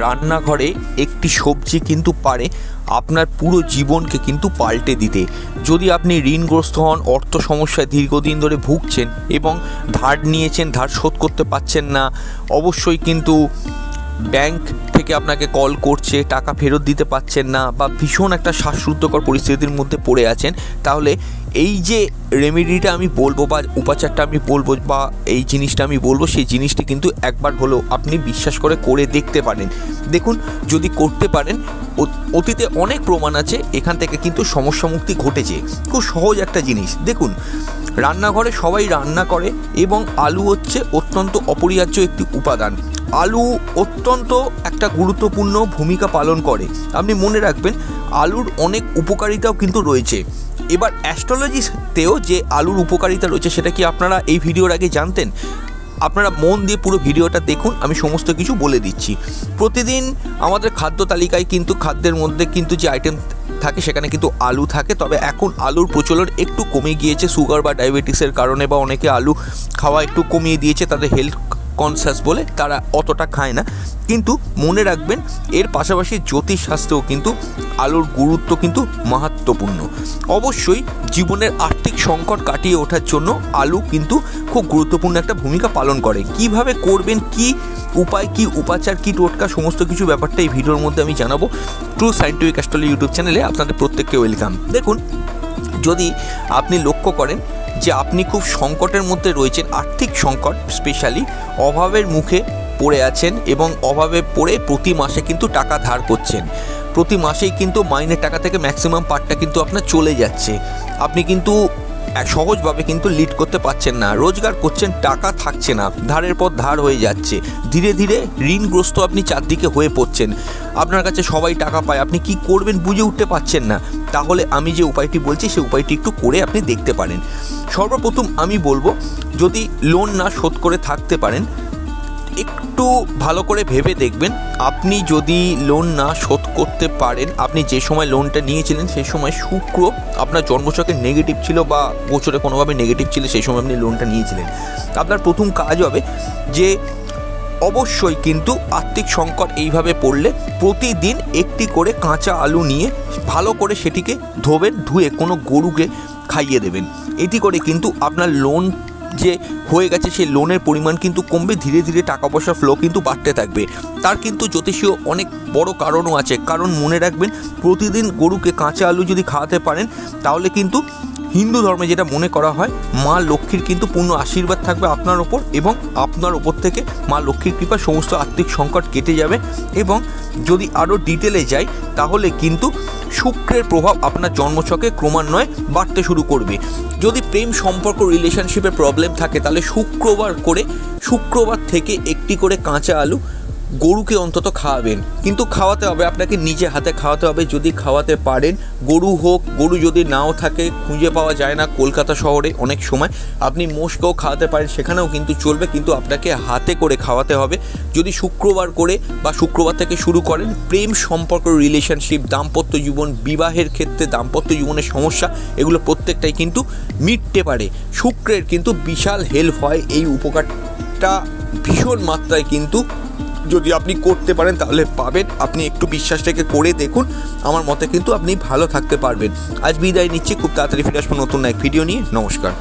রান্নাঘরে একটি সবজি কিন্তু পারে আপনার পুরো জীবনকে কিন্তু পাল্টে দিতে। যদি আপনি ঋণগ্রস্ত হন, অর্থ সমস্যায় দীর্ঘদিন ধরে ভুগছেন এবং ধার নিয়েছেন, ধার শোধ করতে পারছেন না, অবশ্যই কিন্তু ব্যাংক থেকে আপনাকে কল করছে, টাকা ফেরত দিতে পারছেন না বা ভীষণ একটা শ্বাসরুদ্ধকর পরিস্থিতির মধ্যে পড়ে আছেন, তাহলে এই যে রেমেডিটা আমি বলবো বা উপাচারটা আমি বলবো বা এই জিনিসটা আমি বলবো, সেই জিনিসটি কিন্তু একবার হলেও আপনি বিশ্বাস করে দেখতে পারেন। দেখুন, যদি করতে পারেন, অতীতে অনেক প্রমাণ আছে এখান থেকে কিন্তু সমস্যা মুক্তি ঘটেছে। খুব সহজ একটা জিনিস। দেখুন, রান্নাঘরে সবাই রান্না করে এবং আলু হচ্ছে অত্যন্ত অপরিহার্য একটি উপাদান। আলু অত্যন্ত একটা গুরুত্বপূর্ণ ভূমিকা পালন করে। আপনি মনে রাখবেন, আলুর অনেক উপকারিতাও কিন্তু রয়েছে। এবার অ্যাস্ট্রোলজিতেও যে আলুর উপকারিতা রয়েছে সেটা কি আপনারা এই ভিডিওর আগে জানতেন? আপনারা মন দিয়ে পুরো ভিডিওটা দেখুন, আমি সমস্ত কিছু বলে দিচ্ছি। প্রতিদিন আমাদের খাদ্য তালিকায় কিন্তু খাদ্যের মধ্যে কিন্তু যে আইটেম থাকে সেখানে কিন্তু আলু থাকে, তবে এখন আলুর প্রচলন একটু কমে গিয়েছে সুগার বা ডায়াবেটিসের কারণে, বা অনেকে আলু খাওয়া একটু কমিয়ে দিয়েছে, তাদের হেলথ কনসিয়াস বলে তারা অতটা খায় না। কিন্তু মনে রাখবেন, এর পাশাপাশি জ্যোতিষশাস্ত্রেও কিন্তু আলুর গুরুত্ব কিন্তু মাহাত্ম্যপূর্ণ। অবশ্যই জীবনের আর্থিক সংকট কাটিয়ে ওঠার জন্য আলু কিন্তু খুব গুরুত্বপূর্ণ একটা ভূমিকা পালন করে। কিভাবে করবেন, কি উপায়, কি উপাচার, কি টোটকা, সমস্ত কিছু ব্যাপারটা এই ভিডিওর মধ্যে আমি জানাবো। ট্রু সায়েন্টিফিক অ্যাস্ট্রোলজি ইউটিউব চ্যানেলে আপনাদের প্রত্যেককে ওয়েলকাম। দেখুন, যদি আপনি লক্ষ্য করেন যে আপনি খুব সংকটের মধ্যে রয়েছেন, আর্থিক সংকট, স্পেশালি অভাবের মুখে পড়ে আছেন এবং অভাবে পড়ে প্রতি মাসে কিন্তু টাকা ধার করছেন, প্রতি মাসেই কিন্তু মাইনের টাকা থেকে ম্যাক্সিমাম পার্টটা কিন্তু আপনার চলে যাচ্ছে, আপনি কিন্তু সহজভাবে কিন্তু লিড করতে পারছেন না, রোজগার করছেন, টাকা থাকছে না, ধারের পর ধার হয়ে যাচ্ছে, ধীরে ধীরে ঋণগ্রস্ত আপনি চারদিকে হয়ে পড়ছেন, আপনার কাছে সবাই টাকা পায়, আপনি কি করবেন বুঝে উঠতে পারছেন না, তাহলে আমি যে উপায়টি বলছি সেই উপায়টি একটু করে আপনি দেখতে পারেন। সর্বপ্রথম আমি বলবো, যদি লোন না শোধ করে থাকতে পারেন, একটু ভালো করে ভেবে দেখবেন। আপনি যদি লোন না শোধ করতে পারেন, আপনি যে সময় লোনটা নিয়েছিলেন সেই সময় শুক্র আপনার জন্মছকে নেগেটিভ ছিল বা গোচরে কোনোভাবে নেগেটিভ ছিল, সেই সময় আপনি লোনটা নিয়েছিলেন, আপনার প্রথম কাজ হবে যে অবশ্যই কিন্তু আর্থিক সংকট এইভাবে পড়লে প্রতিদিন একটি করে কাঁচা আলু নিয়ে ভালো করে সেটিকে ধোবেন, ধুয়ে কোনো গরুকে খাইয়ে দেবেন। এটি করে কিন্তু আপনার লোন যে হয়ে গেছে সেই লোনের পরিমাণ কিন্তু কমবে, ধীরে ধীরে টাকা পয়সার ফ্লো কিন্তু বাড়তে থাকবে। তার কিন্তু জ্যোতিষীয় অনেক বড় কারণও আছে। কারণ মনে রাখবেন, প্রতিদিন গরুকে কাঁচা আলু যদি খাওয়াতে পারেন, তাহলে কিন্তু হিন্দু ধর্মে যেটা মনে করা হয়, মা লক্ষ্মীর কিন্তু পূর্ণ আশীর্বাদ থাকবে আপনার ওপর এবং আপনার ওপর থেকে মা লক্ষ্মীর কৃপা সমস্ত আর্থিক সংকট কেটে যাবে। এবং যদি আরও ডিটেলে যাই, তাহলে কিন্তু শুক্রের প্রভাব আপনার জন্মছকে ক্রমান্বয়ে বাড়তে শুরু করবে। যদি প্রেম সম্পর্ক রিলেশনশিপের প্রবলেম থাকে, তাহলে শুক্রবার থেকে একটি করে কাঁচা আলু গরুকে অন্তত খাওয়াবেন, কিন্তু খাওয়াতে হবে আপনাকে নিজে হাতে খাওয়াতে হবে। যদি খাওয়াতে পারেন, গরু হোক, গরু যদি নাও থাকে, খুঁজে পাওয়া যায় না কলকাতা শহরে অনেক সময়, আপনি মোষকেও খাওয়াতে পারেন, সেখানেও কিন্তু চলবে, কিন্তু আপনাকে হাতে করে খাওয়াতে হবে। যদি শুক্রবার করে বা শুক্রবার থেকে শুরু করেন, প্রেম সম্পর্ক রিলেশনশিপ, দাম্পত্য জীবন, বিবাহের ক্ষেত্রে দাম্পত্য জীবনের সমস্যা, এগুলো প্রত্যেকটাই কিন্তু মিটতে পারে। শুক্রের কিন্তু বিশাল হেল্প হয়, এই উপকারটা ভীষণ মাত্রায় কিন্তু যদি আপনি করতে পারেন তাহলে পাবেন। আপনি একটু বিশ্বাসটাকে করে দেখুন, আমার মতে কিন্তু আপনি ভালো থাকতে পারবেন। আজ বিদায় নিচ্ছি, খুব তাড়াতাড়ি ফিরে আসবো নতুন এক ভিডিও নিয়ে। নমস্কার।